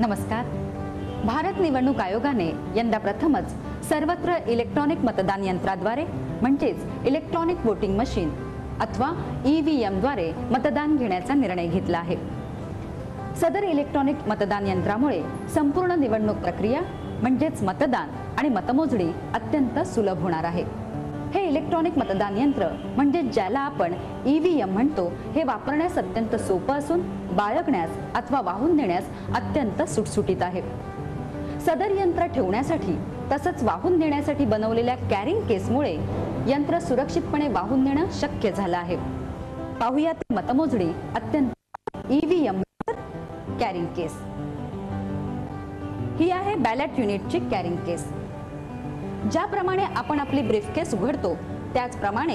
नमस्कार. भारत निवडणूक आयोगाने यंदा प्रथमच सर्वत्र इलेक्ट्रॉनिक मतदान यंत्राद्वारे म्हणजेच इलेक्ट्रॉनिक वोटिंग मशीन अथवा EVM द्वारे मतदान घेण्याचा निर्णय घेतला आहे. सदर इलेक्ट्रॉनिक मतदान यंत्रामुळे संपूर्ण निवडणूक प्रक्रिया म्हणजेच मतदान आणि मतमोजणी अत्यंत सुलभ होणार आहे. हे इलेक्ट्रॉनिक मतदान यंत्र म्हणजे ज्याला आपण EVM म्हणतो, हे वापरण्यास अत्यंत सोपं असून बाळगण्यास अथवा वाहून नेण्यास अत्यंत सुटसुटीत आहे. सदर यंत्र ठेवण्यासाठी तसंच वाहून नेण्यासाठी बनवलेल्या कॅरिंग केसमुळे यंत्र सुरक्षितपणे वाहून नेणं शक्य झालं आहे. पाहूयात मतमोजणी अत्यंत EVM कॅरिंग केस. ही आहे बॅलेट युनिटची कॅरिंग केस. ज्याप्रमाणे आपण आपली ब्रीफकेस उघडतो त्याचप्रमाणे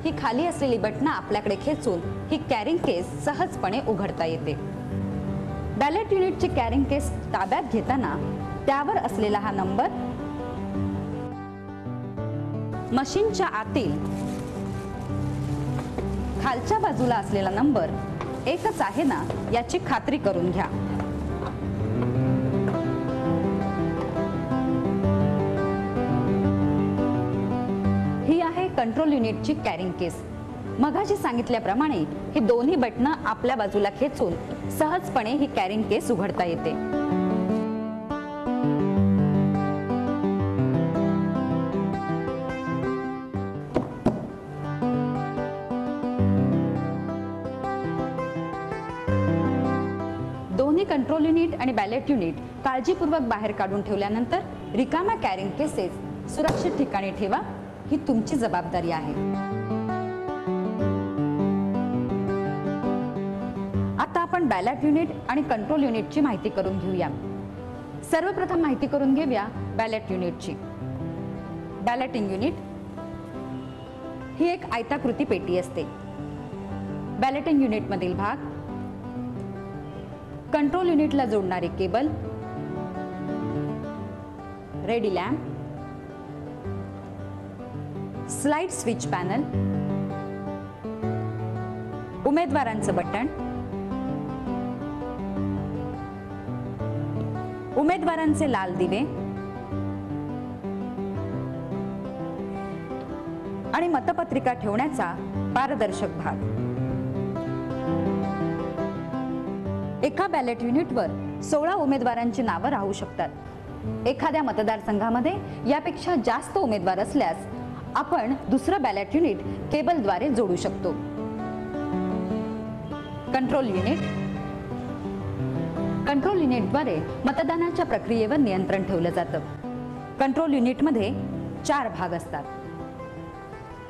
ही खाली असलेली बटणं आपल्याकडे खेचून ही कॅरिंग केस सहजपणे उघडता येते. बॅलेट युनिटची कॅरिंग केस ताब्यात घेताना त्यावर असलेला हा नंबर मशीनच्या आतील खालच्या बाजूला असलेला नंबर एकच आहे ना याची खात्री करून घ्या. ही आहे कंट्रोल युनिटची कॅरिंग केस. मगाशी सांगितल्याप्रमाणे ही दोन्ही बटणं आपल्या बाजूला खेचून सहजपणे ही कॅरिंग केस उघडता येते. दोन्ही कंट्रोल युनिट आणि बॅलेट युनिट काळजीपूर्वक बाहेर काढून ठेवल्यानंतर रिकाम्या कॅरिंग केसेस सुरक्षित ठिकाणी ठेवा. ही तुमची जबाबदारी आहे. आता आपण बॅलेट युनिट आणि कंट्रोल युनिटची माहिती करून घेऊया. सर्वप्रथम माहिती करून घेऊया बॅलेट युनिटची. बॅलेटिंग युनिट ही एक आयताकृती पेटी असते. बॅलेटिंग युनिट मधील भाग, कंट्रोल युनिटला जोडणारी cable, ready lamp, slide switch panel, उमेदवारांचं बटण, उमेदवारांचे लाल दिवे आणि मतपत्रिका ठेवण्याचा पारदर्शक भाग. एका बॅलेट युनिटवर 16 उमेदवारांची नावं राहू शकतात. एखाद्या मतदारसंघामध्ये यापेक्षा जास्त उमेदवार असल्यास आपण दुसरं बॅलेट युनिट केबलद्वारे जोडू शकतो. Control unit. कंट्रोल युनिटद्वारे मतदानाच्या प्रक्रियेवर नियंत्रण ठेवलं जातं. कंट्रोल युनिटमध्ये 4 भाग असतात.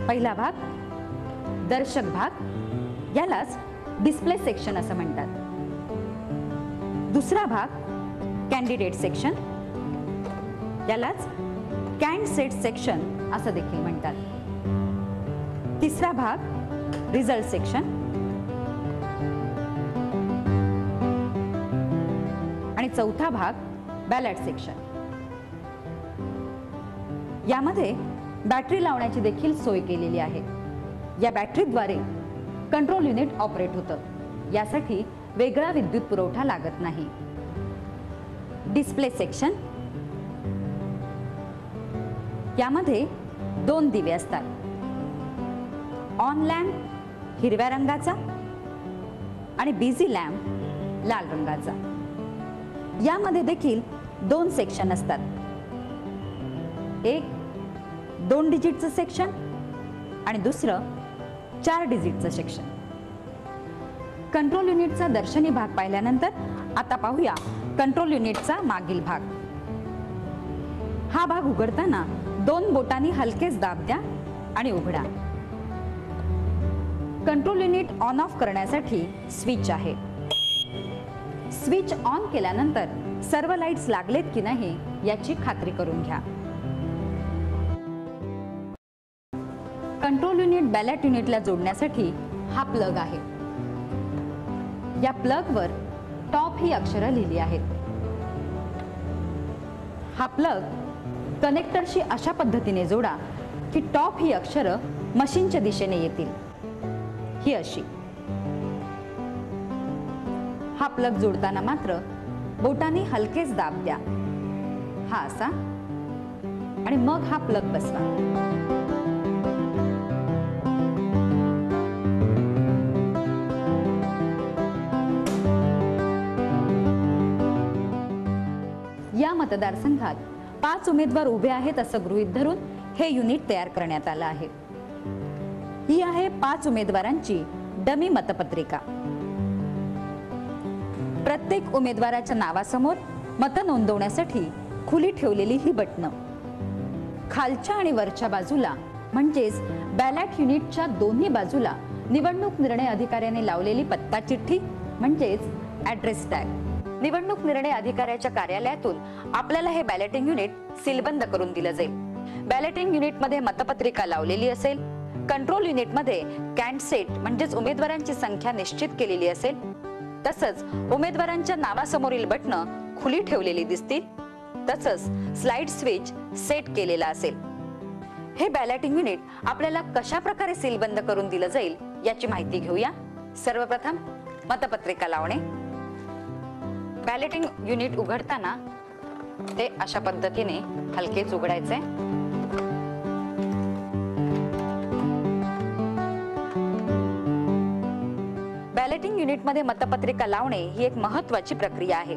पहिला भाग दर्शक भाग, यालाच डिस्प्ले सेक्शन असं म्हणतात. दुसरा भाग कॅन्डिडेट सेक्शन, यालाच कॅन्ड सेट सेक्शन असं देखील म्हणतात. तिसरा भाग रिझल्ट सेक्शन आणि चौथा भाग बॅलेट सेक्शन. यामध्ये बॅटरी लावण्याची देखील सोय केलेली आहे. या बॅटरीद्वारे कंट्रोल युनिट ऑपरेट होतं. यासाठी वेगळा विद्युत पुरवठा लागत नाही. डिस्प्ले सेक्शन, यामध्ये 2 दिवे असतात. ऑन लॅम्प हिरव्या रंगाचा आणि बिझी लॅम्प लाल रंगाचा. यामध्ये देखील 2 सेक्शन असतात. एक 2 डिजिटचं सेक्शन आणि दुसरं 4 डिजिटचं सेक्शन. कंट्रोल युनिटचा दर्शनी भाग पाहिल्यानंतर आता पाहूया कंट्रोल युनिटचा मागील भाग. हा भाग उघडताना 2 बोटांनी हलकेच दाब द्या आणि उघडा. कंट्रोल युनिट ऑन ऑफ करण्यासाठी स्विच आहे. स्विच ऑन केल्यानंतर सर्व लाईट्स लागलेत की नाही याची खात्री करून घ्या. कंट्रोल युनिट बॅलेट युनिटला जोडण्यासाठी हा प्लग आहे. या प्लगवर टॉप ही अक्षरं लिहिली आहेत. हा प्लग कनेक्टरशी अशा पद्धतीने जोडा की टॉप ही अक्षरं मशीनच्या दिशेने येतील. ही अशी. हा प्लग जोडताना मात्र बोटाने हलकेच दाब द्या, हा असा, आणि मग हा प्लग बसवा. या मतदारसंघात 5 उमेदवार उभे आहेत असं गृहीत धरून हे युनिट तयार करण्यात आलं आहे. ही आहे 5 उमेदवारांची डमी मतपत्रिका. प्रत्येक उमेदवाराच्या नावासमोर मत नोंदवण्यासाठी खुली ठेवलेली ही बटणं. खालच्या आणि वरच्या बाजूला म्हणजेच बॅलेट युनिटच्या दोन्ही बाजूला निवडणूक निर्णय अधिकाऱ्याने लावलेली पत्ता चिठ्ठी म्हणजेच ॲड्रेस टॅग. निवडणूक निर्णय अधिकाऱ्याच्या कार्यालयातून आपल्याला हे बॅलेटिंग युनिट सीलबंद करून दिलं जाईल. बॅलेटिंग युनिटमध्ये मतपत्रिका लावलेली असेल. कंट्रोल युनिटमध्ये कॅन्डसेट म्हणजेच उमेदवारांची संख्या निश्चित केलेली असेल. तसंच उमेदवारांच्या नावासमोरील बटणं खुली ठेवलेली दिसतील. तसंच स्लाइड स्विच सेट केलेला असेल. हे बॅलेटिंग युनिट आपल्याला कशा प्रकारे सीलबंद करून दिलं जाईल याची माहिती घेऊया. सर्वप्रथम मतपत्रिका लावणे. बॅलेटिंग युनिट उघडताना ते अशा पद्धतीने हलकेच उघडायचे. बॅलेटिंग युनिटमध्ये मतपत्रिका लावणे ही एक महत्त्वाची प्रक्रिया आहे.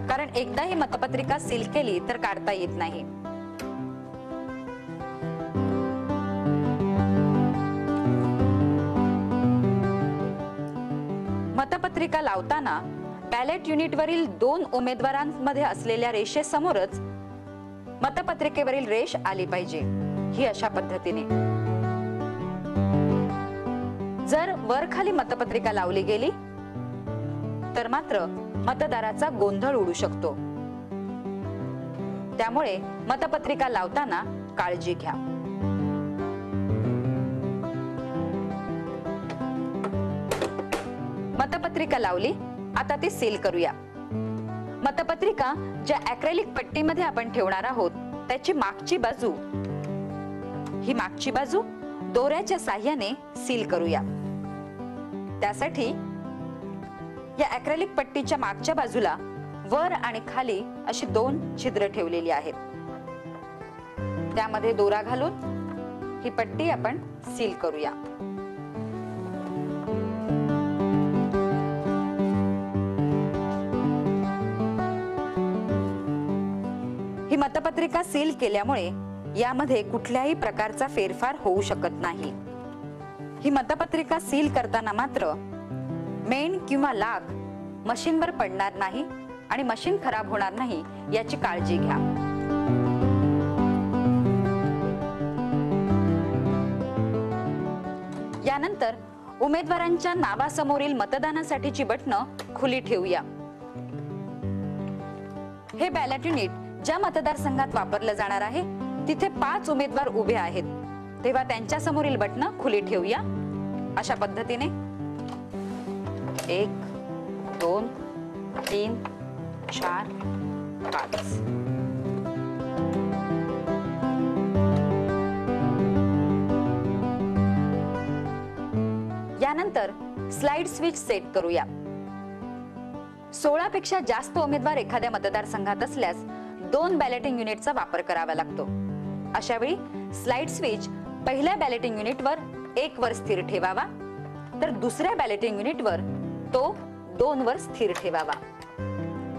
कारण एकदा ही मतपत्रिका सील केली तर काढता येत नाही. मतपत्रिका लावताना बॅलेट युनिटवरील 2 उमेदवारांमध्ये असलेल्या रेषेसमोरच मतपत्रिकेवरील रेष आली पाहिजे. ही अशा पद्धतीने. जर वर खाली मतपत्रिका लावली गेली तर मात्र मतदाराचा गोंधळ उडू शकतो. त्यामुळे मतपत्रिका लावताना काळजी घ्या. मतपत्रिका लावली, आता ती सील करूया. मतपत्रिका ज्या ॲक्रेलिक पट्टीमध्ये आपण ठेवणार आहोत त्याची मागची बाजू, ही मागची बाजू दोऱ्याच्या साहाय्याने सील करूया. त्यासाठी या ॲक्रेलिक पट्टीच्या मागच्या बाजूला वर आणि खाली अशी 2 छिद्र ठेवलेली आहेत. त्यामध्ये दोरा घालून ही पट्टी आपण सील करूया. ही मतपत्रिका सील केल्यामुळे यामध्ये कुठल्याही प्रकारचा फेरफार होऊ शकत नाही. ही मतपत्रिका सील करताना मात्र मेण किंवा लाख मशीनवर पडणार नाही आणि मशीन खराब होणार नाही याची काळजी घ्या. यानंतर उमेदवारांच्या नावासमोरील मतदानासाठीची बटणं खुली ठेवूया. हे बॅलेट युनिट ज्या मतदारसंघात वापरलं जाणार आहे तिथे 5 उमेदवार उभे आहेत, तेव्हा त्यांच्या समोरील बटणं खुली ठेवूया. अशा पद्धतीने 1 2 3 4 5. यानंतर स्लाइड स्विच सेट करूया. 16 पेक्षा जास्त उमेदवार एखाद्या मतदारसंघात असल्यास 2 बॅलेटिंग युनिटचा वापर करावा लागतो. अशा वेळी स्लाइड स्विच पहिल्या बॅलेटिंग युनिटवर 1 वर स्थिर ठेवावा, तर दुसऱ्या बॅलेटिंग युनिटवर तो 2 वर स्थिर ठेवावा.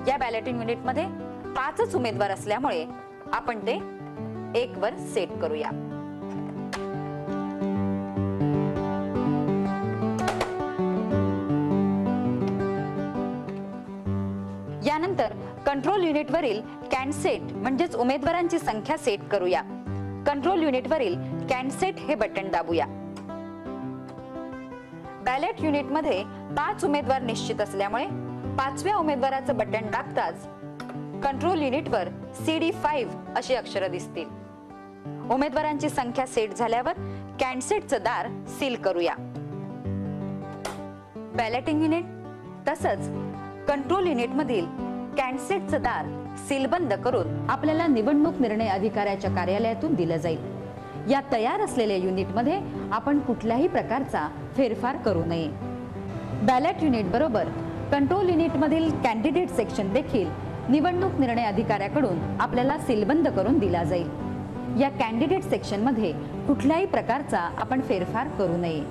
या बॅलेटिंग युनिटमध्ये 5च उमेदवार असल्यामुळे आपण ते 1 वर सेट करूया. यानंतर कंट्रोल युनिटवरील कॅन्डसेट म्हणजेच उमेदवारांची संख्या सेट करूया. कंट्रोल युनिटवरील कॅन्डसेट हे बटन दाबूया. बॅलेट युनिटमध्ये 5 उमेदवार निश्चित असल्यामुळे 5व्या उमेदवाराचं बटन दाबताच कंट्रोल युनिटवर CD5 अशी अक्षरं दिसतील. उमेदवारांची संख्या सेट झाल्यावर कॅन्डसेटचं दार सील करूया. बॅलेटिंग युनिट तसंच कंट्रोल युनिट मधील कॅन्डसेटचं दार सीलबंद करून आपल्याला निवडणूक निर्णय अधिकाऱ्याच्या कार्यालयातून दिलं जाईल. या तयार असलेल्या युनिटमध्ये आपण कुठल्याही प्रकारचा फेरफार करू नये. बॅलेट युनिट बरोबर कंट्रोल युनिट मधील कॅन्डिडेट सेक्शन देखील निवडणूक निर्णय अधिकाऱ्याकडून आपल्याला सीलबंद करून दिला जाईल। या कॅन्डिडेट सेक्शन मध्ये कुठल्याही प्रकारचा आपण फेरफार करू नये।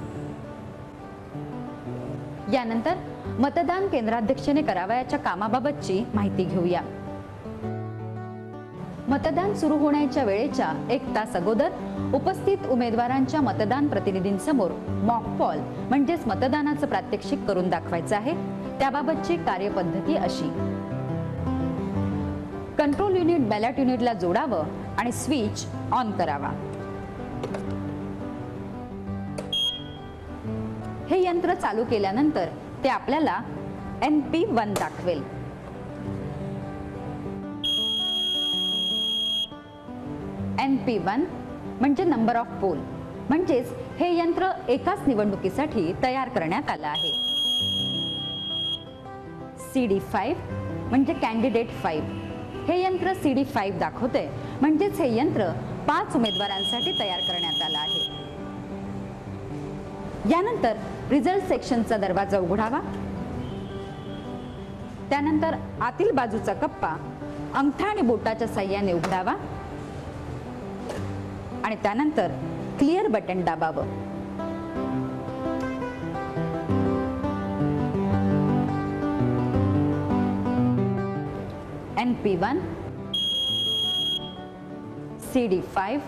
यानंतर मतदान केंद्राध्यक्षाने करावयाच्या कामाबाबतची माहिती घेऊया। मतदान सुरू होण्याच्या वेळेच्या 1 तास अगोदर उपस्थित उमेदवारांच्या मतदान प्रतिनिधींसमोर मॉक पॉल म्हणजेच मतदानाचं प्रात्यक्षिक करून दाखवायचं आहे। त्याबाबतची कार्यपद्धती अशी: कंट्रोल युनिट बॅलेट युनिटला जोडावं आणि स्विच ऑन करावा। हे यंत्र चालू केल्यानंतर ते आपल्याला NP1 दाखवेल। NP1 म्हणजे नंबर ऑफ पोल, म्हणजेच हे यंत्र एकाच निवडणुकीसाठी तयार करण्यात आलं आहे। CD5 म्हणजे कॅन्डिडेट 5, हे यंत्र CD5 दाखवते, म्हणजेच हे यंत्र 5 उमेदवारांसाठी तयार करण्यात आलं आहे। यानंतर रिझल्ट सेक्शनचा दरवाजा उघडावा। त्यानंतर आतील बाजूचा कप्पा अंगठा आणि बोटाच्या साहाय्याने उघडावा आणि त्यानंतर clear button दाबावं। NP1, CD5,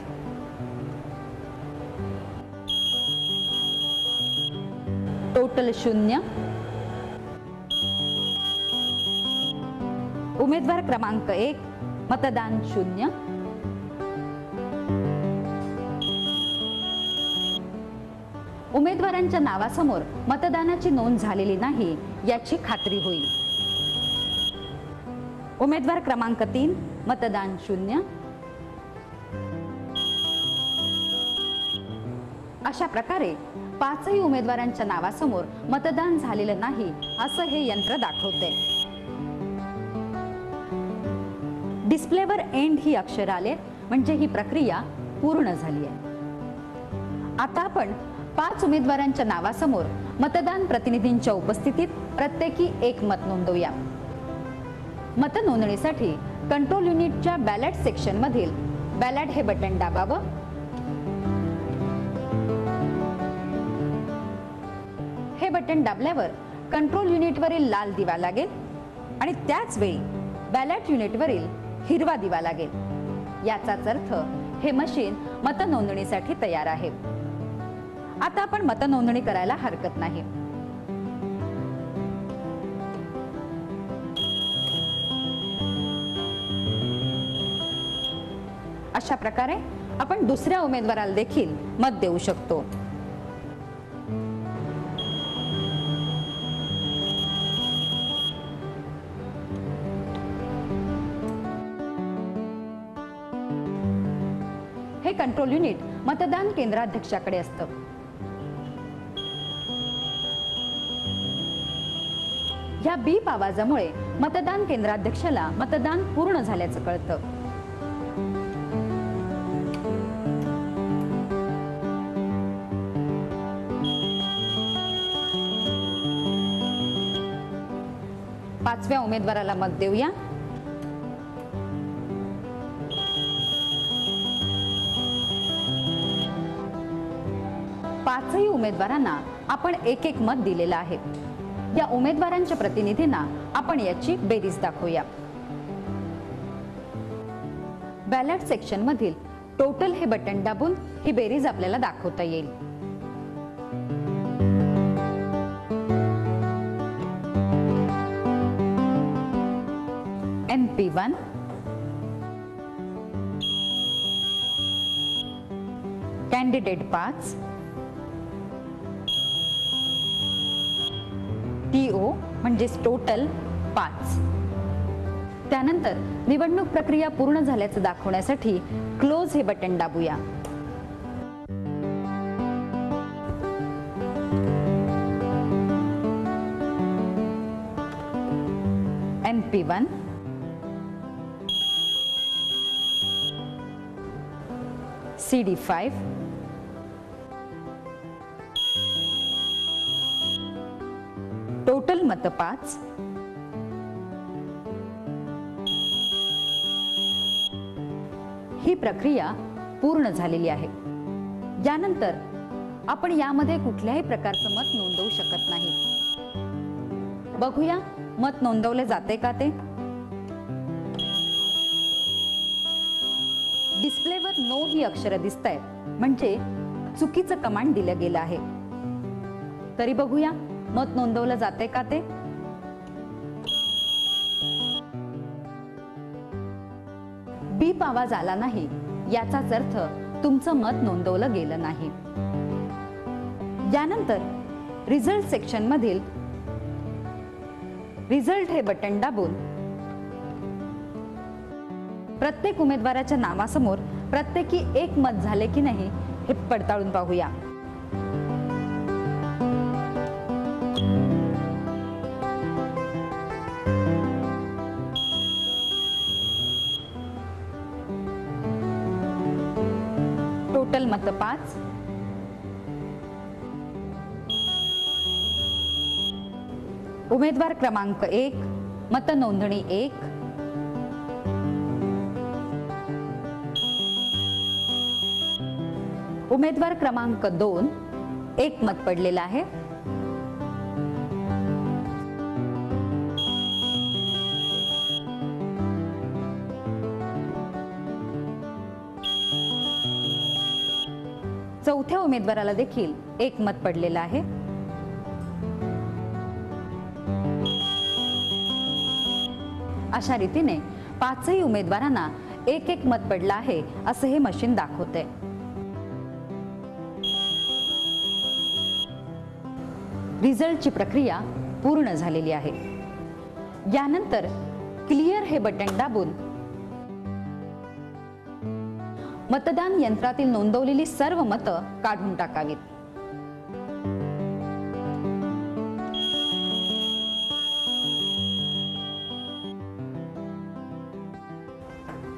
total 0, उमेदवार क्रमांक 1, मतदान 0, उमेदवारांच्या नावासमोर मतदानाची नोंद झालेली नाही याची खात्री होईल। उमेदवार क्रमांक 3, मतदान 0। अशा प्रकारे 5ही उमेदवारांच्या नावासमोर मतदान झालेलं नाही असं हे यंत्र दाखवते। डिस्प्लेवर एंड ही अक्षर आले, म्हणजे ही प्रक्रिया पूर्ण झाली आहे। आता आपण 5 उमेदवारांच्या नावासमोर मतदान प्रतिनिधींच्या उपस्थितीत प्रत्येकी 1 मत नोंदवूया। मतनोंदणीसाठी कंट्रोल युनिटच्या बॅलेट सेक्शन मधील बॅलेट हे बटन दाबावं। हे बटन दाबल्यावर कंट्रोल युनिटवरील लाल दिवा लागेल आणि त्याच वेळी बॅलेट युनिटवरील हिरवा दिवा लागेल। याचाच अर्थ हे मशीन मतनोंदणीसाठी तयार आहे। आता आपण मतनोंदणी करायला हरकत नाही। अशा प्रकारे आपण दुसऱ्या उमेदवाराला देखील मत देऊ शकतो। हे कंट्रोल युनिट मतदान केंद्राध्यक्षाकडे असतं। या बीप आवाजामुळे मतदान केंद्राध्यक्षाला मतदान पूर्ण झाल्याचं कळतं। पाचव्या उमेदवाराला मत देऊया। पाचही उमेदवारांना आपण 1-1 मत दिलेलं आहे। या उमेदवारांच्या प्रतिनिधींना आपण याची बेरीज दाखवूया। बॅलेट सेक्शन मधील टोटल हे बटन दाबून ही बेरीज आपल्याला दाखवता येईल। NP1, कॅन्डिडेट 5, TO म्हणजेच टोटल 5। त्यानंतर निवडणूक प्रक्रिया पूर्ण झाल्याचं दाखवण्यासाठी क्लोज हे बटन दाबूया। NP1, CD5, मत 5, ही प्रक्रिया पूर्ण झालेली आहे. यानंतर आपण यामध्ये कुठल्याही प्रकारचं मत नोंदवू शकत नाही. बघूया मत नोंदवले जाते का ते. डिस्प्लेवर नो ही अक्षरं दिसत आहेत, म्हणजे चुकीचं कमांड दिलं गेलं आहे. तरी बघूया मत नोंदवलं जाते का ते. बीप आवाज आला नाही याचाच अर्थ तुमचं मत नोंदवलं गेलं नाही. यानंतर रिझल्ट सेक्शन मधील रिझल्ट हे बटन दाबून प्रत्येक उमेदवाराच्या नावासमोर प्रत्येकी एक मत झाले की नाही हे पडताळून पाहूया. टोटल मत 5, उमेदवार क्रमांक 1 मत नोंदणी 1, उमेदवार क्रमांक 2 1 मत पडलेला आहे. चौथ्या उमेदवाराला देखील 1 मत पडलेलं आहे. अशा रीतीने 5ही उमेदवारांना 1-1 मत पडलं आहे असं हे मशीन दाखवते. रिझल्टची प्रक्रिया पूर्ण झालेली आहे. यानंतर क्लिअर हे बटन दाबून मतदान यंत्रातील नोंदवलेली सर्व मतं काढून टाकावीत.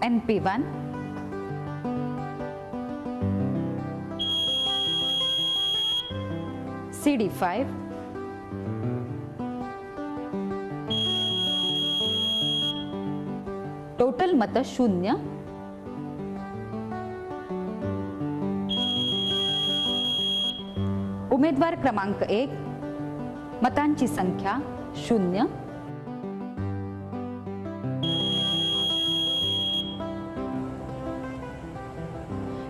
NP1, CD5, टोटल मत 0, उमेदवार क्रमांक 1 मतांची संख्या 0,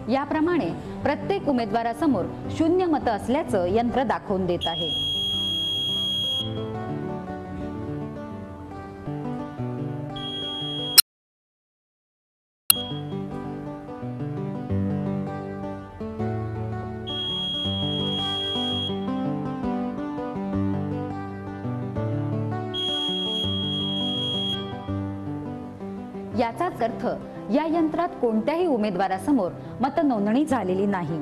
याप्रमाणे प्रत्येक उमेदवारासमोर 0 मतं असल्याचं यंत्र दाखवून देत आहे. याचाच अर्थ या यंत्रात कोणत्याही उमेदवारासमोर मतनोंदणी झालेली नाही.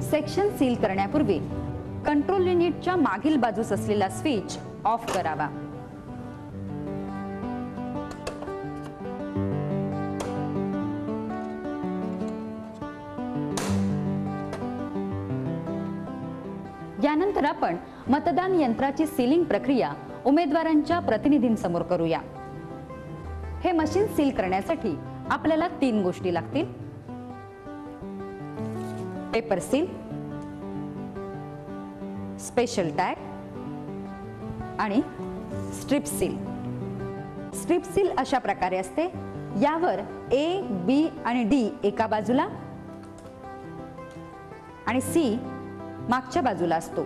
सेक्शन सील करण्यापूर्वी कंट्रोल युनिटच्या मागील बाजूस असलेला स्विच ऑफ करावा. यानंतर आपण मतदान यंत्राची सीलिंग प्रक्रिया उमेदवारांच्या प्रतिनिधींसमोर करूया. हे मशीन सील करण्यासाठी आपल्याला 3 गोष्टी लागतील: पेपर सील, स्पेशल टॅग आणि स्ट्रिप सील. स्ट्रिप सील अशा प्रकारे असते, यावर A, B आणि D एका बाजूला आणि C मागच्या बाजूला असतो.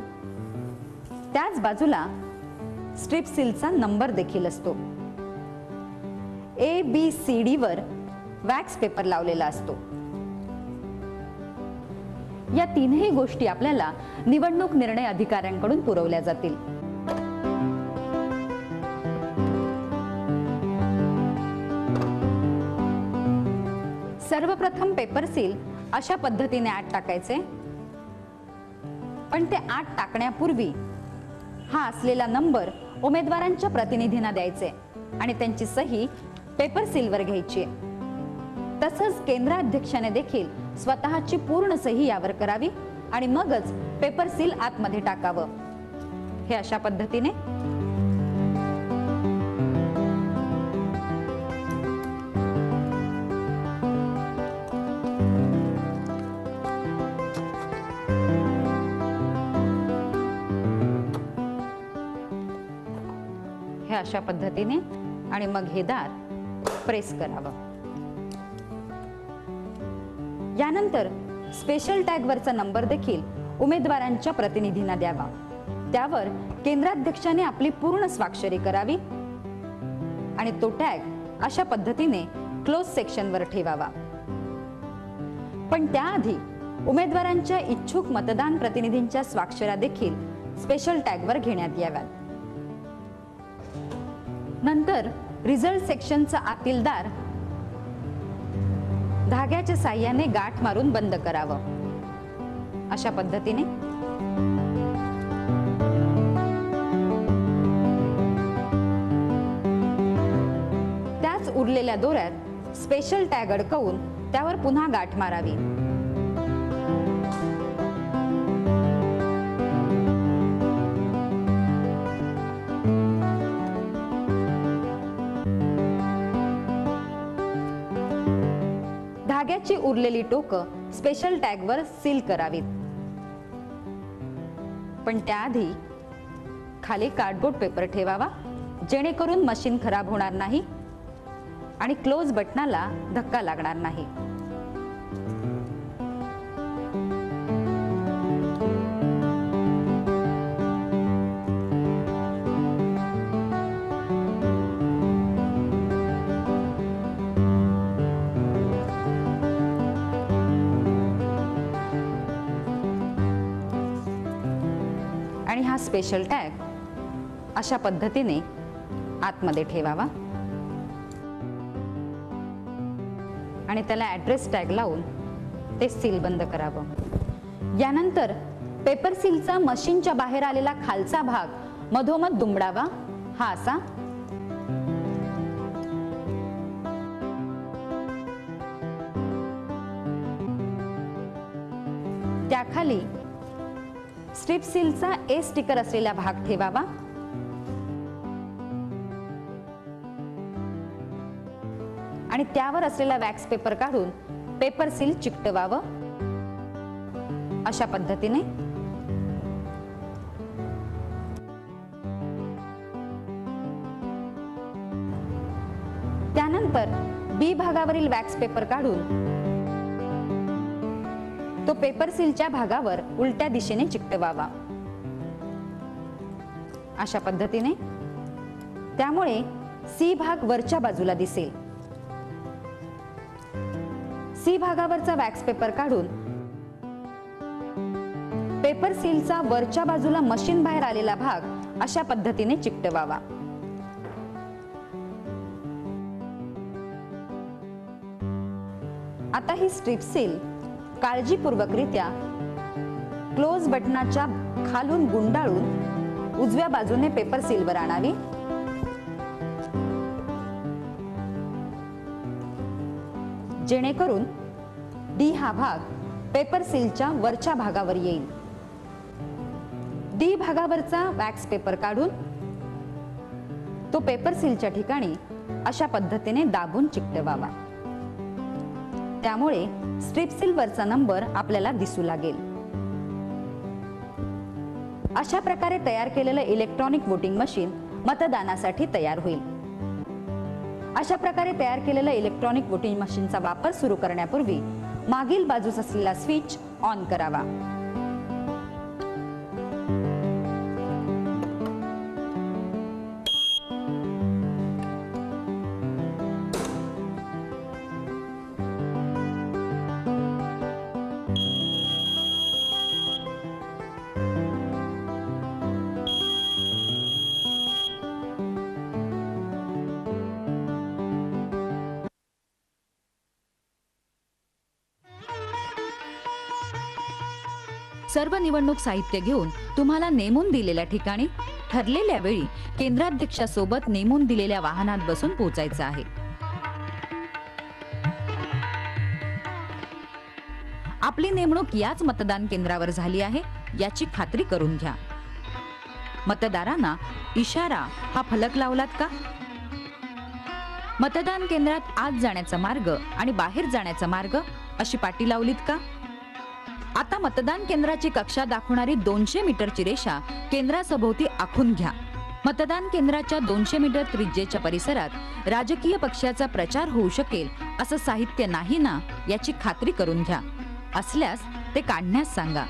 त्याच बाजूला स्ट्रिप सीलचा नंबर देखील असतो. A, B, C, D वर वॅक्स पेपर लावलेला असतो. या 3ही गोष्टी आपल्याला निवडणूक निर्णय अधिकाऱ्यांकडून पुरवल्या जातील. सर्वप्रथम पेपर सील अशा पद्धतीने आत टाकायचे, पण ते आत टाकण्यापूर्वी हा असलेला नंबर उमेदवारांच्या प्रतिनिधींना द्यायचे आणि त्यांची सही पेपर सीलवर घ्यायची. तसंच केंद्राध्यक्षाने देखील स्वतःची पूर्ण सही यावर करावी आणि मगच पेपर सील आतमध्ये टाकावं. हे अशा पद्धतीने आणि मग हे दार प्रेस करावं. यानंतर स्पेशल टॅग वरचा नंबर देखील उमेदवारांच्या प्रतिनिधींना द्यावा. त्यावर केंद्राध्यक्षाने आपली पूर्ण स्वाक्षरी करावी आणि तो टॅग अशा पद्धतीने क्लोज सेक्शनवर ठेवावा. पण त्याआधी उमेदवारांच्या इच्छुक मतदान प्रतिनिधींच्या स्वाक्षऱ्या देखील स्पेशल टॅगवर घेण्यात याव्यात. नंतर रिझल्ट सेक्शनचा आतील दार धाग्याच्या साहाय्याने गाठ मारून बंद करावं. अशा पद्धतीने त्याच उरलेल्या दोऱ्यात स्पेशल टॅग अडकवून त्यावर पुन्हा गाठ मारावी. धाग्याची उरलेली टोकं स्पेशल टॅगवर सील करावीत. पण त्याआधी खाली कार्डबोर्ड पेपर ठेवावा, जेणेकरून मशीन खराब होणार नाही आणि क्लोज बटनाला धक्का लागणार नाही. आणि हा स्पेशल टॅग अशा पद्धतीने आतमध्ये ठेवावा आणि त्याला ॲड्रेस टॅग लावून ते सील बंद करावं. यानंतर पेपर सीलचा मशीनच्या बाहेर आलेला खालचा भाग मधोमध दुमडावा. हा असा त्याखाली स्ट्रिप सीलचा ए स्टिकर असलेला भाग ठेवावा आणि त्यावर असलेला वॅक्स पेपर काढून पेपर सील चिकटवावं. अशा पद्धतीने त्यानंतर बी भागावरील वॅक्स पेपर काढून तो पेपर सीलच्या भागावर उलट्या दिशेने चिकटवावा. अशा पद्धतीने त्यामुळे सी भाग वरच्या बाजूला दिसेल. सी भागावरचा वॅक्स पेपर काढून पेपर सीलचा वरच्या बाजूला मशीन बाहेर आलेला भाग अशा पद्धतीने चिकटवावा. आता ही स्ट्रिप सील काळजीपूर्वकरित्या क्लोज बटनाच्या खालून गुंडाळून उजव्या बाजूने पेपर सीलवर आणावी. जेणेकरून डी हा भाग पेपर सीलच्या वरच्या भागावर येईल. डी भागावरचा वॅक्स पेपर काढून तो पेपर सीलच्या ठिकाणी अशा पद्धतीने दाबून चिकटवावा. त्यामुळे स्ट्रिप सील वरचा नंबर आपल्याला दिसू लागेल. अशा प्रकारे तयार केलेलं इलेक्ट्रॉनिक वोटिंग मशीन मतदानासाठी तयार होईल. अशा प्रकारे तयार केलेलं इलेक्ट्रॉनिक वोटिंग मशीनचा वापर सुरू करण्यापूर्वी मागील बाजूस असलेला स्विच ऑन करावा. सर्व निवडणूक साहित्य घेऊन तुम्हाला नेमून दिलेल्या ठिकाणी ठरलेल्या वेळी केंद्राध्यक्षासोबत नेमून दिलेल्या वाहनात बसून पोहोचायचं आहे. आपली नेमणूक याच मतदान केंद्रावर झाली आहे याची खात्री करून घ्या. मतदारांना इशारा हा फलक लावलात का? मतदान केंद्रात आत जाण्याचा मार्ग आणि बाहेर जाण्याचा मार्ग अशी पाटी लावलीत का? आता मतदान केंद्राची कक्षा दाखवणारी 200 मीटरची रेषा केंद्रासभोवती आखून घ्या. मतदान केंद्राच्या 200 मीटर त्रिज्येच्या परिसरात राजकीय पक्षाचा प्रचार होऊ शकेल असं साहित्य नाही ना याची खात्री करून घ्या. असल्यास ते काढण्यास सांगा.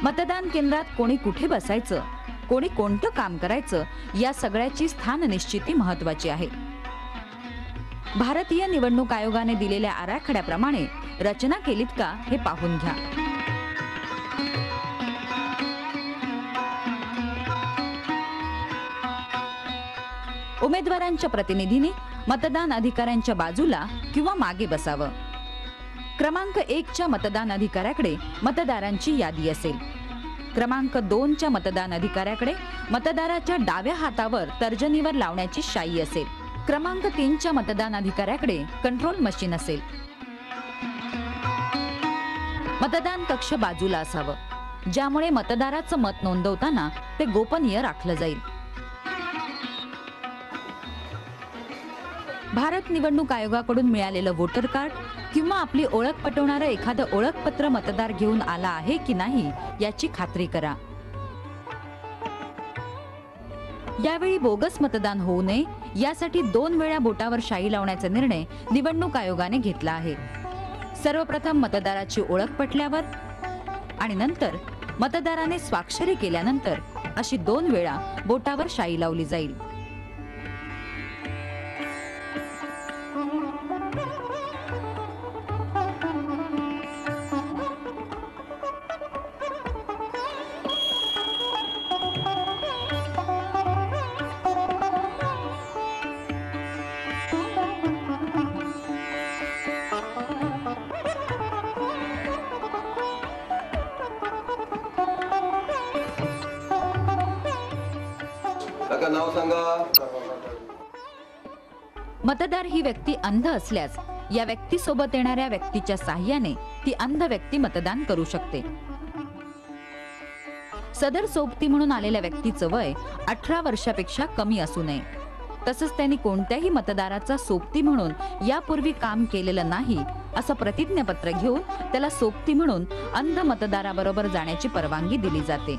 मतदान केंद्रात कोणी कुठे बसायचं, कोणी कोणतं काम करायचं या सगळ्याची स्थान निश्चिती महत्वाची आहे. भारतीय निवडणूक आयोगाने दिलेल्या आराखड्याप्रमाणे रचना केलीत का हे पाहून घ्या. उमेदवारांच्या प्रतिनिधींनी मतदान अधिकाऱ्यांच्या बाजूला किंवा मागे बसावं. क्रमांक 1च्या मतदान अधिकाऱ्याकडे मतदारांची यादी असेल. क्रमांक 2च्या मतदान अधिकाऱ्याकडे मतदाराच्या डाव्या हातावर तर्जनीवर लावण्याची शाई असेल. क्रमांक 3च्या मतदान अधिकाऱ्याकडे कंट्रोल मशीन असेल. मतदान कक्ष बाजूला असावं, ज्यामुळे मतदाराचं मत नोंदवताना ते गोपनीय राखलं जाईल. भारत निवडणूक आयोगाकडून मिळालेलं वोटर कार्ड किंवा आपली ओळख पटवणारं एखादं ओळखपत्र मतदार घेऊन आला आहे की नाही याची खात्री करा. यावेळी बोगस मतदान होऊ नये यासाठी 2 वेळा बोटावर शाई लावण्याचा निर्णय निवडणूक आयोगाने घेतला आहे. सर्वप्रथम मतदाराची ओळख पटल्यावर आणि नंतर मतदाराने स्वाक्षरी केल्यानंतर अशी 2 वेळा बोटावर शाई लावली जाईल. नाव सांगा. मतदार ही व्यक्ती अंध असल्यास या व्यक्तीसोबत येणाऱ्या व्यक्तीच्या साहाय्याने ती अंध व्यक्ती मतदान करू शकते. सदर सोबती म्हणून आलेल्या व्यक्तीचं वय 18 वर्षापेक्षा कमी असू नये. तसंच त्यांनी कोणत्याही मतदाराचा सोबती म्हणून यापूर्वी काम केलेलं नाही असं प्रतिज्ञापत्र घेऊन त्याला सोबती म्हणून अंध मतदाराबरोबर जाण्याची परवानगी दिली जाते.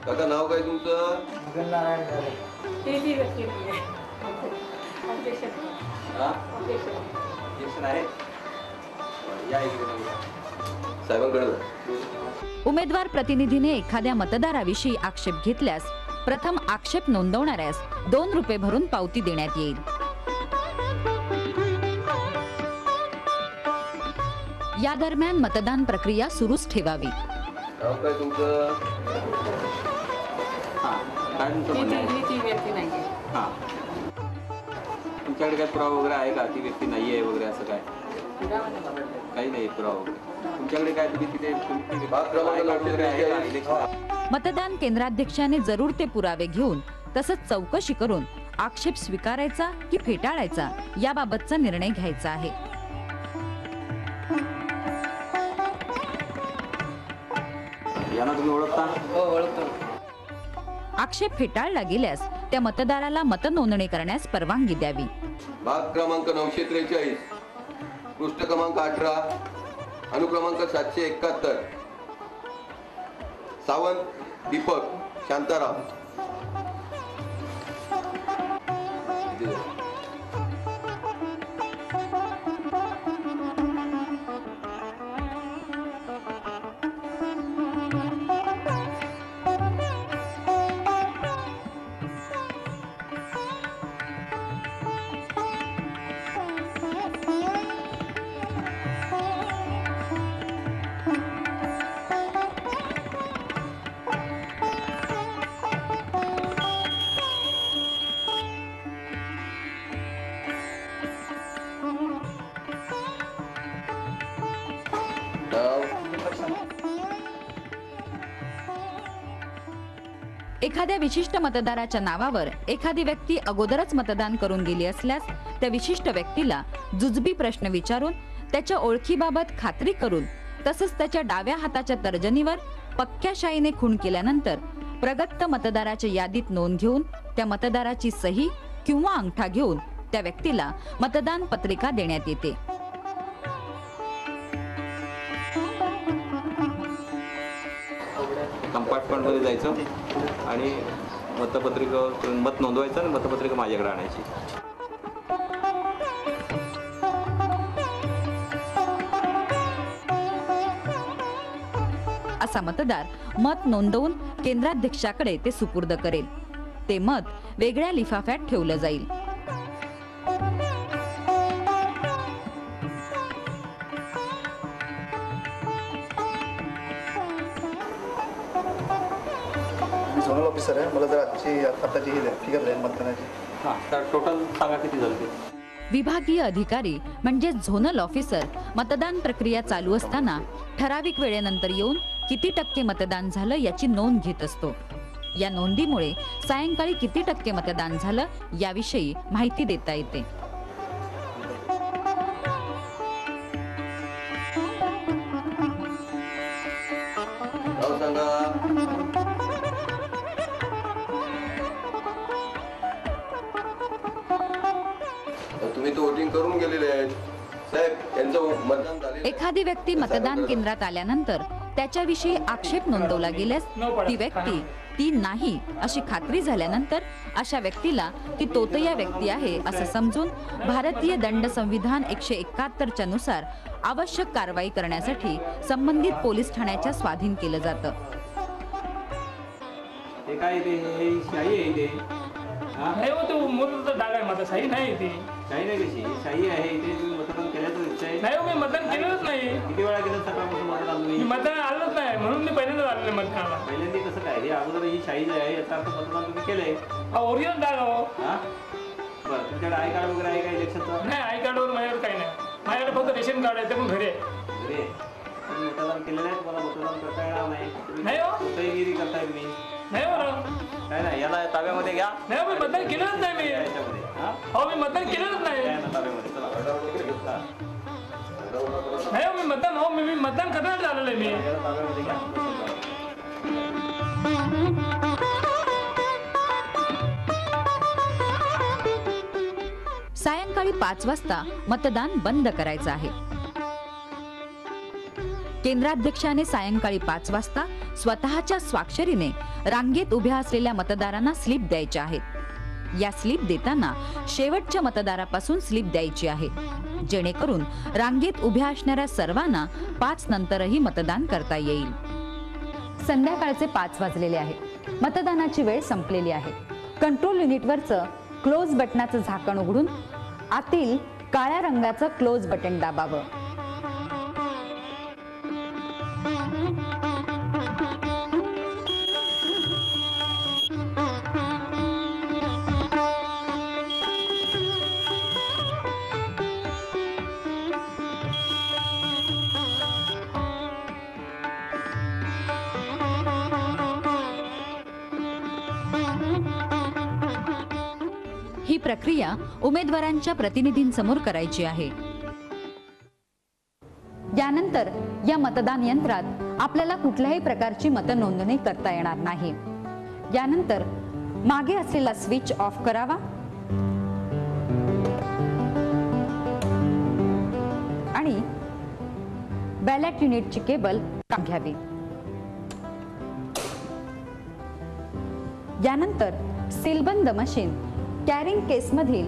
काका नाव काय तुमचं? उमेदवार प्रतिनिधीने एखाद्या मतदाराविषयी आक्षेप घेतल्यास प्रथम आक्षेप नोंदवणाऱ्यास 2 रुपये भरून पावती देण्यात येईल. या दरम्यान मतदान प्रक्रिया सुरूच ठेवावी. नाव काय तुमचं? तुमच्याकडे काय पुरावा वगैरे आहे का? ती व्यक्ती नाही आहे वगैरे असं काय? काही नाही पुरावा वगैरे. तुमच्याकडे काय तुम्ही तिथे मतदान केंद्राध्यक्षाने जरूर ते पुरावे घेऊन तसंच चौकशी करून आक्षेप स्वीकारायचा की फेटाळायचा याबाबतचा निर्णय घ्यायचा आहे. यांना तुम्ही ओळखता? हो ओळखतो. आक्षेप फेटाळला गेल्यास त्या मतदाराला मतनोंदणी करण्यास परवानगी द्यावी. भाग क्रमांक 943, पृष्ठ क्रमांक 18, अनुक्रमांक 771. सावंत दीपक शांताराम. एखाद्या विशिष्ट मतदाराच्या नावावर एखादी व्यक्ती अगोदरच मतदान करून गेली असल्यास त्या विशिष्ट व्यक्तीला जुजबी प्रश्न विचारून त्याच्या ओळखीबाबत खात्री करून तसंच त्याच्या डाव्या हाताच्या तर्जनीवर पक्क्या शाईने खूण केल्यानंतर प्रगत मतदाराच्या यादीत नोंद घेऊन त्या मतदाराची सही किंवा अंगठा घेऊन त्या व्यक्तीला मतदान पत्रिका देण्यात येते. कंपार्टमेंट मध्ये जायचं आणि मतपत्रिका मत नोंदवायचं आणि मतपत्रिका माझ्याकडे आणायची. असा मतदार मत नोंदवून केंद्राध्यक्षाकडे ते सुपूर्द करेल. ते मत वेगळ्या लिफाफ्यात ठेवलं जाईल. झोनल ऑफिसर आहे. मला जर आताची ही फिगर द्या मतदानाची. हां, तर टोटल सांगा किती झालं ते. विभागीय अधिकारी म्हणजे झोनल ऑफिसर मतदान प्रक्रिया चालू असताना ठराविक वेळेनंतर येऊन किती टक्के मतदान झालं याची नोंद घेत असतो. या नोंदीमुळे सायंकाळी किती टक्के मतदान झालं याविषयी माहिती देता येते. नाव सांगा. तुम्ही तर वोटिंग करून गेलेले आहेत साहेब. यांचं मतदान झाले. एखादी व्यक्ती मतदान केंद्रात आल्यानंतर त्याच्याविषयी आक्षेप नोंदवला गेल्यास ती व्यक्ती ती नाही अशी खात्री झाल्यानंतर अशा व्यक्तीला ती तोतया व्यक्ती आहे असं समजून भारतीय दंड संविधान 171 नुसार आवश्यक कारवाई करण्यासाठी संबंधित पोलीस ठाण्याच्या स्वाधीन केलं जातं. हे काय ते शाही आहे ते. नाही हो, तो मोठा डाग आहे माझा. शाही नाही ती. शाही नाही कशी शाही आहे इथे. तुम्ही मतदान केल्याचं दिसतंय. नाही हो, मी मतदान केलेलंच नाही. किती वेळा केलं सकाळपासून मतदान मी तुम्ही? मतदान आलोच नाही म्हणून मी पहिल्यांदाच आलेलं मतदानाला. पहिल्यांदा कसं काय हे अगोदर ही शाही जी आहे याचा अर्थ मतदान तुम्ही केलंय. हा ओरिजिनल डाग हो. हा बरं, तुमच्याकडे आय कार्ड वगैरे आहे का इलेक्शनचा? नाही, आय कार्डवर माझ्याकडे काही नाही. माझ्याकडे फक्त रेशन कार्ड आहे, ते पण घरी आहे. अरे तुम्ही मतदान केलेलं आहे. तुम्हाला मतदान करता येणार नाही. नाही हो. कोणताही करताय तुम्ही. नाही हो ना. काय नाही याला ताब्यामध्ये घ्या. नाही हो, मी मतदान केलेलंच नाही मी. याच्यामध्ये हा हो, मी मतदान केलेलंच नाही. काय ना ताब्यामध्ये चला. हा. नाही हो, मी मतदान मी मतदान करणार झालेलं आहे मी. याला ताब्यामध्ये घ्या. सायंकाळी 5 वाजता मतदान बंद करायचं आहे. केंद्राध्यक्षाने सायंकाळी 5 वाजता स्वतःच्या स्वाक्षरीने रांगेत उभ्या असलेल्या मतदारांना स्लिप द्यायच्या आहेत. या स्लिप देताना शेवटच्या मतदारापासून स्लिप द्यायची आहे, जेणेकरून रांगेत उभ्या असणाऱ्या सर्वांना 5 नंतरही मतदान करता येईल. संध्याकाळचे 5 वाजलेले आहे. मतदानाची वेळ संपलेली आहे. कंट्रोल युनिटवरचं क्लोज बटनाचं झाकण उघडून आतील काळ्या रंगाचं क्लोज बटन दाबावं. ही प्रक्रिया उमेदवारांच्या प्रतिनिधींसमोर करायची आहे. यानंतर या मतदान यंत्रात आपल्याला कुठल्याही प्रकारची मतनोंदणी करता येणार नाही. यानंतर मागे असलेला स्विच ऑफ करावा आणि बॅलेट युनिटची केबल काढून घ्यावी. यानंतर सीलबंद मशीन कॅरिंग केस मधील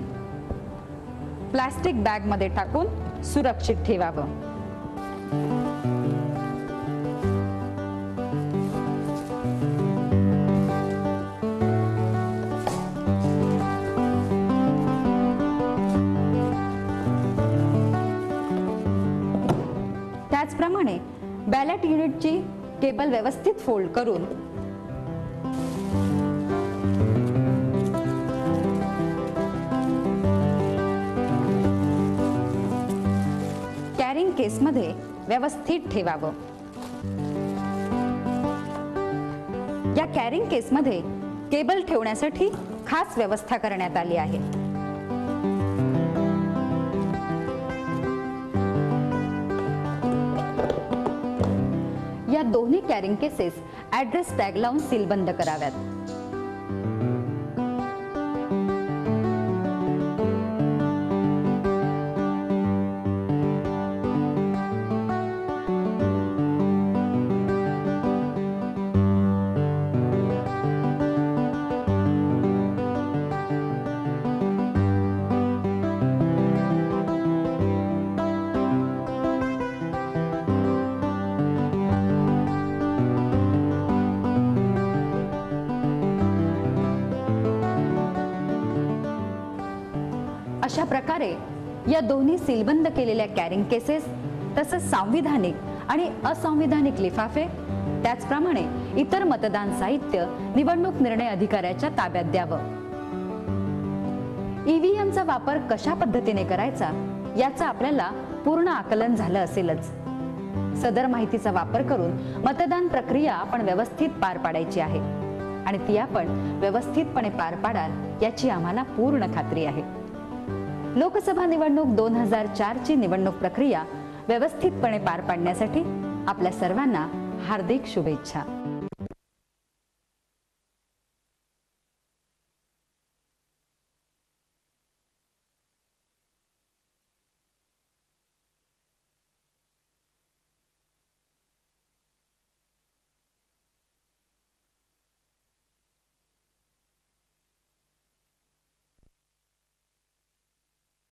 प्लास्टिक बॅग मध्ये टाकून सुरक्षित ठेवावं. त्याचप्रमाणे बॅलेट युनिटची केबल व्यवस्थित फोल्ड करून कॅरिंग केस मध्ये व्यवस्थित ठेवावं. या कॅरिंग केस मध्ये केबल ठेवण्यासाठी खास व्यवस्था करण्यात आली आहे. या दोन्ही कॅरिंग केसेस ॲड्रेस टॅग लावून सीलबंद कराव्यात. अशा प्रकारे या दोन्ही सीलबंद केलेल्या कॅरिंग केसेस तसंच सांविधानिक आणि असंविधानिक लिफाफे त्याचप्रमाणे इतर मतदान साहित्य निवडणूक निर्णय अधिकाऱ्याच्या ताब्यात द्यावं. ईव्हीएमचा वापर कशा पद्धतीने करायचा याचं आपल्याला पूर्ण आकलन झालं असेलच. सदर माहितीचा वापर करून मतदान प्रक्रिया आपण व्यवस्थित पार पाडायची आहे आणि ती आपण व्यवस्थितपणे पार पाडाल याची आम्हाला पूर्ण खात्री आहे. लोकसभा निवडणूक 2004 ची निवडणूक प्रक्रिया व्यवस्थितपणे पार पाडण्यासाठी आपल्या सर्वांना हार्दिक शुभेच्छा.